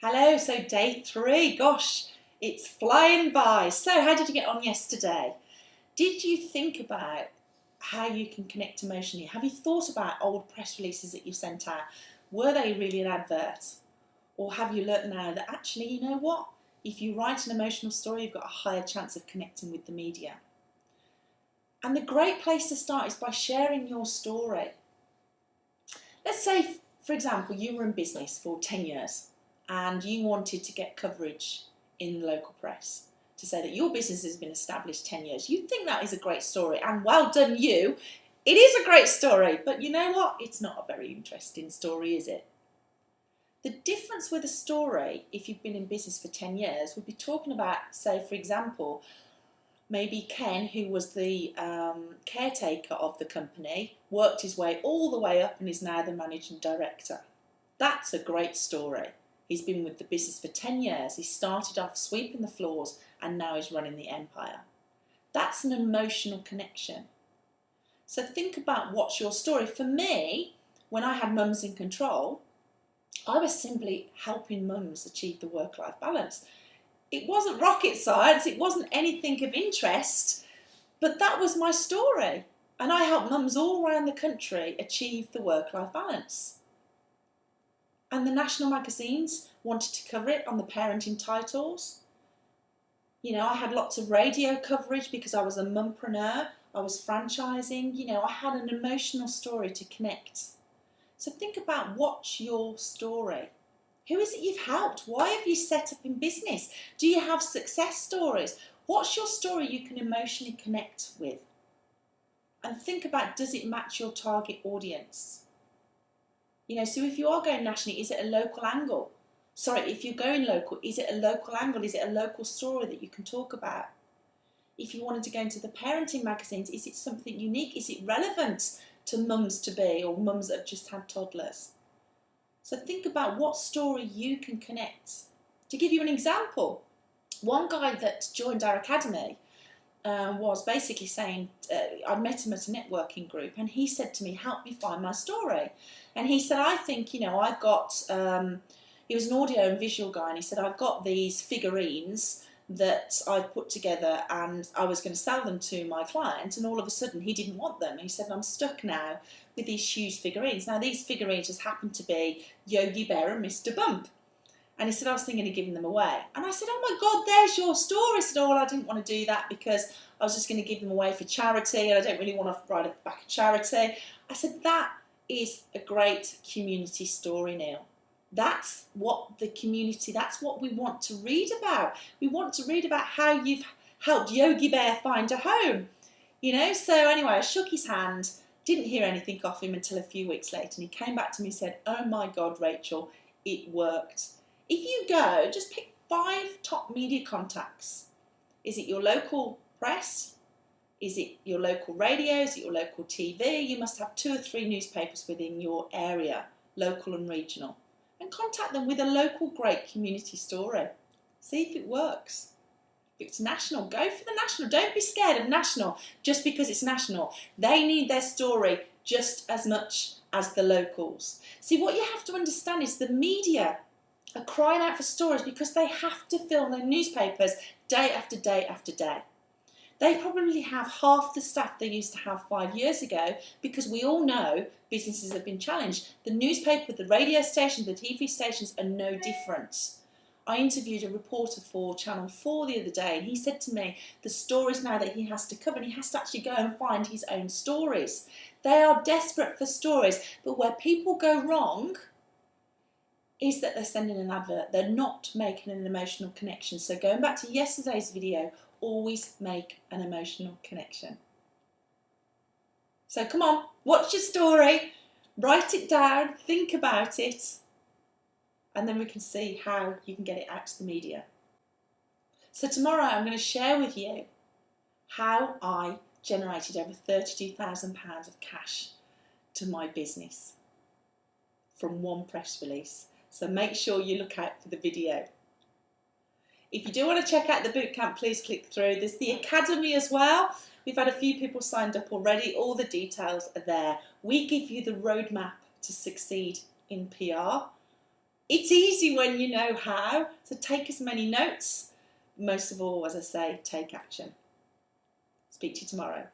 Hello, so day 3, gosh, it's flying by. So how did you get on yesterday? Did you think about how you can connect emotionally? Have you thought about old press releases that you sent out? Were they really an advert? Or have you learnt now that actually, you know what? If you write an emotional story, you've got a higher chance of connecting with the media. And the great place to start is by sharing your story. Let's say, for example, you were in business for 10 years and you wanted to get coverage in the local press to say that your business has been established 10 years. You'd think that is a great story, and well done you. It is a great story, but you know what? It's not a very interesting story, is it? The difference with a story, if you've been in business for 10 years, would be talking about, say, for example, maybe Ken, who was the caretaker of the company, worked his way all the way up and is now the managing director. That's a great story. He's been with the business for 10 years. He started off sweeping the floors and now he's running the empire. That's an emotional connection. So think about what's your story. For me, when I had Mums in Control, I was simply helping mums achieve the work-life balance. It wasn't rocket science, it wasn't anything of interest, but that was my story. And I helped mums all around the country achieve the work-life balance. And the national magazines wanted to cover it on the parenting titles. You know, I had lots of radio coverage because I was a mumpreneur, I was franchising, you know, I had an emotional story to connect. So think about what's your story. Who is it you've helped? Why have you set up in business? Do you have success stories? What's your story you can emotionally connect with? And think about, does it match your target audience? You know, so if you are going nationally, is it a local angle? Sorry, if you're going local, is it a local angle? Is it a local story that you can talk about? If you wanted to go into the parenting magazines, is it something unique? Is it relevant to mums-to-be or mums that have just had toddlers? So think about what story you can connect. To give you an example, one guy that joined our academy was basically saying, I met him at a networking group and he said to me, help me find my story. And he said, I think, you know, I've got, he was an audio and visual guy, and he said, I've got these figurines that I've put together and I was going to sell them to my client, and all of a sudden he didn't want them. He said, I'm stuck now with these huge figurines. Now these figurines just happen to be Yogi Bear and Mr. Bump. And he said, I was thinking of giving them away. And I said, oh my God, there's your story. He said, oh, well, I didn't want to do that because I was just going to give them away for charity and I don't really want to write back a charity. I said, that is a great community story, Neil. That's what the community, that's what we want to read about. We want to read about how you've helped Yogi Bear find a home. You know, so anyway, I shook his hand, didn't hear anything off him until a few weeks later, and he came back to me and said, oh my God, Rachel, it worked. If you go, just pick 5 top media contacts. Is it your local press? Is it your local radio? Is it your local TV? You must have 2 or 3 newspapers within your area, local and regional. And contact them with a local great community story. See if it works. If it's national, go for the national. Don't be scared of national just because it's national. They need their story just as much as the locals. See, what you have to understand is the media are crying out for stories because they have to fill their newspapers day after day after day. They probably have half the staff they used to have 5 years ago because we all know businesses have been challenged. The newspaper, the radio stations, the TV stations are no different. I interviewed a reporter for Channel 4 the other day, and he said to me the stories now that he has to cover, and he has to actually go and find his own stories. They are desperate for stories, but where people go wrong is that they're sending an advert. They're not making an emotional connection. So going back to yesterday's video, always make an emotional connection. So come on, watch your story, write it down, think about it, and then we can see how you can get it out to the media. So tomorrow I'm going to share with you how I generated over £32,000 of cash to my business from one press release. So make sure you look out for the video. If you do want to check out the bootcamp, please click through. There's the academy as well. We've had a few people signed up already. All the details are there. We give you the roadmap to succeed in PR. It's easy when you know how, so take as many notes. Most of all, as I say, take action. Speak to you tomorrow.